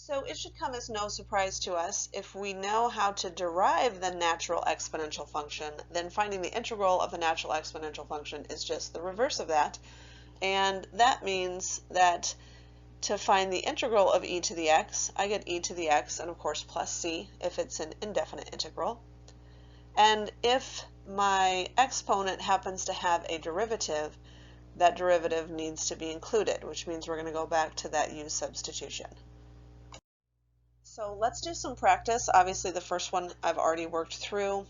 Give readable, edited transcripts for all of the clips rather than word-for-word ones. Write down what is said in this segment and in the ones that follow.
So it should come as no surprise to us if we know how to derive the natural exponential function, then finding the integral of a natural exponential function is just the reverse of that. And that means that to find the integral of e to the x, I get e to the x and of course plus c if it's an indefinite integral. And if my exponent happens to have a derivative, that derivative needs to be included, which means we're going to go back to that use substitution. So let's do some practice. Obviously the first one I've already worked through.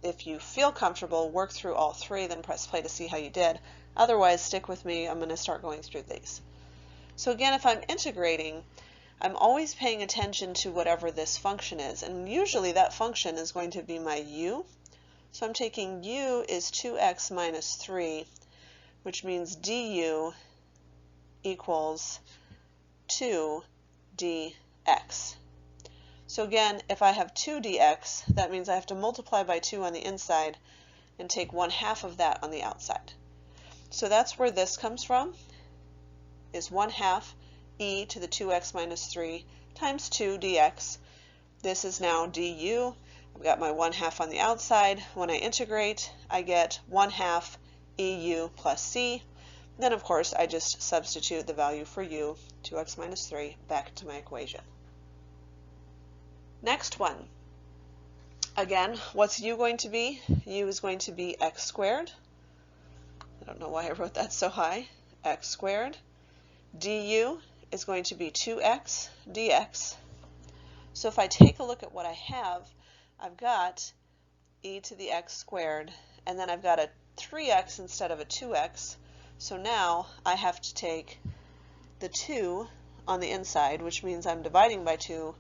If you feel comfortable, work through all three, then press play to see how you did. Otherwise, stick with me. I'm going to start going through these. So again, if I'm integrating, I'm always paying attention to whatever this function is. And usually that function is going to be my u. So I'm taking u is 2x minus 3, which means du equals 2dx. So again, if I have 2 dx, that means I have to multiply by 2 on the inside and take 1/2 of that on the outside. So that's where this comes from, is 1/2 e to the 2x minus 3 times 2 dx. This is now du. I've got my 1/2 on the outside. When I integrate, I get 1/2 eu plus c. Then of course I just substitute the value for u, 2x minus 3, back into my equation. Next one. Again, what's u going to be? U is going to be x squared. I don't know why I wrote that so high. X squared. Du is going to be 2x dx. So if I take a look at what I have, I've got e to the x squared, and then I've got a 3x instead of a 2x. So now I have to take the 2 on the inside, which means I'm dividing by 2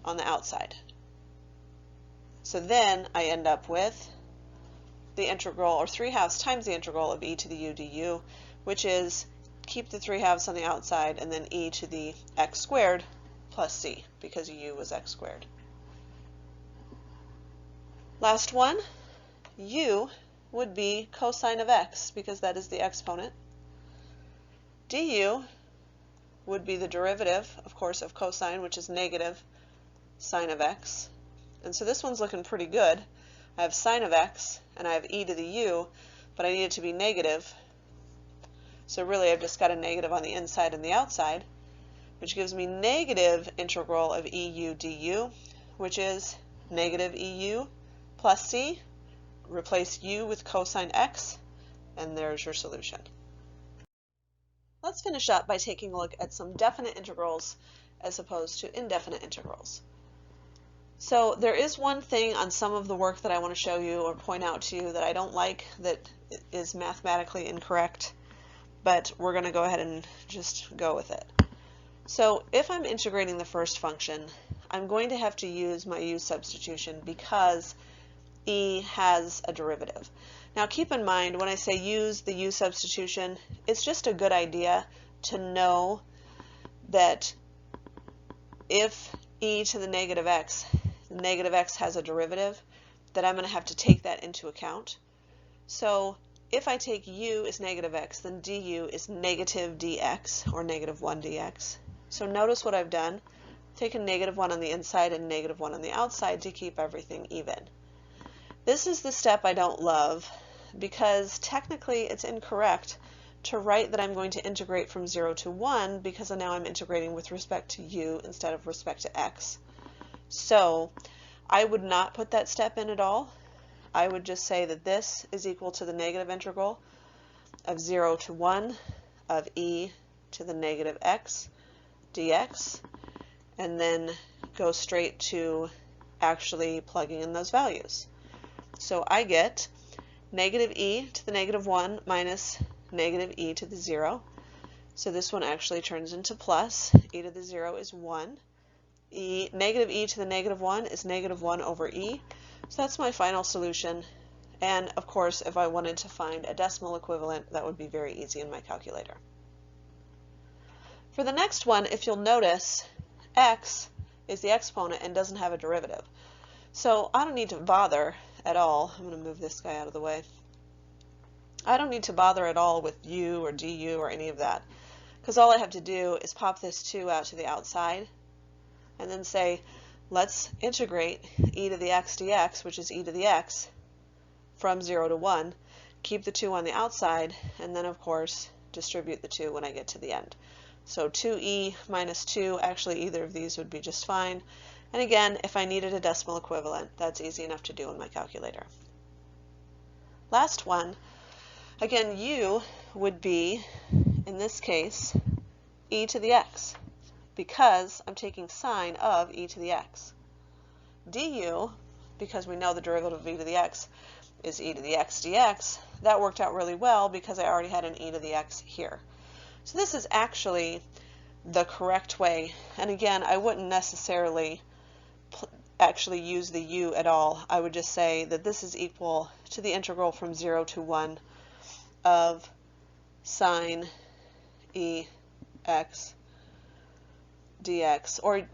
on the outside. So then I end up with the integral, or 3/2 times the integral of e to the u du, which is keep the 3/2 on the outside and then e to the x squared plus c, because u was x squared. Last one, u would be cosine of x, because that is the exponent. Du would be the derivative, of course, of cosine, which is negative sine of x. And so this one's looking pretty good. I have sine of x, and I have e to the u, but I need it to be negative. So really I've just got a negative on the inside and the outside, which gives me negative integral of eu du, which is negative eu plus c. Replace u with cosine x, and there's your solution. Let's finish up by taking a look at some definite integrals as opposed to indefinite integrals. So there is one thing on some of the work that I want to show you or point out to you that I don't like, that is mathematically incorrect, but we're going to go ahead and just go with it. So if I'm integrating the first function, I'm going to have to use my u substitution because e has a derivative. Now keep in mind, when I say use the u substitution, it's just a good idea to know that if e to the negative x has a derivative, that I'm going to have to take that into account. So if I take u is negative x, then du is negative dx, or negative 1 dx. So notice what I've done. Taken negative 1 on the inside and negative 1 on the outside to keep everything even. This is the step I don't love, because technically it's incorrect to write that I'm going to integrate from 0 to 1, because now I'm integrating with respect to u instead of respect to x. So I would not put that step in at all. I would just say that this is equal to the negative integral of 0 to 1 of e to the negative x dx, and then go straight to actually plugging in those values. So I get negative e to the negative 1 minus negative e to the 0. So this one actually turns into plus. E to the 0 is 1. Negative e to the negative 1 is negative 1 over e. So that's my final solution. And of course, if I wanted to find a decimal equivalent, that would be very easy in my calculator. For the next one, if you'll notice, x is the exponent and doesn't have a derivative. So I don't need to bother at all. I'm going to move this guy out of the way. I don't need to bother at all with u or du or any of that, because all I have to do is pop this 2 out to the outside and then say, let's integrate e to the x dx, which is e to the x, from 0 to 1, keep the 2 on the outside, and then of course distribute the 2 when I get to the end. So 2e minus 2, actually either of these would be just fine. And again, if I needed a decimal equivalent, that's easy enough to do in my calculator. Last one, again, u would be, in this case, e to the x, because I'm taking sine of e to the x. Du, because we know the derivative of e to the x is e to the x dx, that worked out really well because I already had an e to the x here. So this is actually the correct way, and again, I wouldn't necessarily actually use the u at all. I would just say that this is equal to the integral from 0 to 1 of sine e x dx, or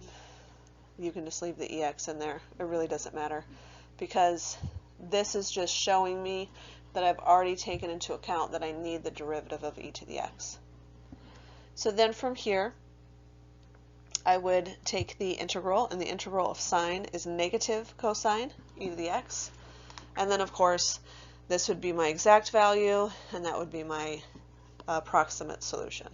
you can just leave the ex in there. It really doesn't matter, because this is just showing me that I've already taken into account that I need the derivative of e to the x. So then from here, I would take the integral, and the integral of sine is negative cosine e to the x. And then, of course, this would be my exact value, and that would be my approximate solution.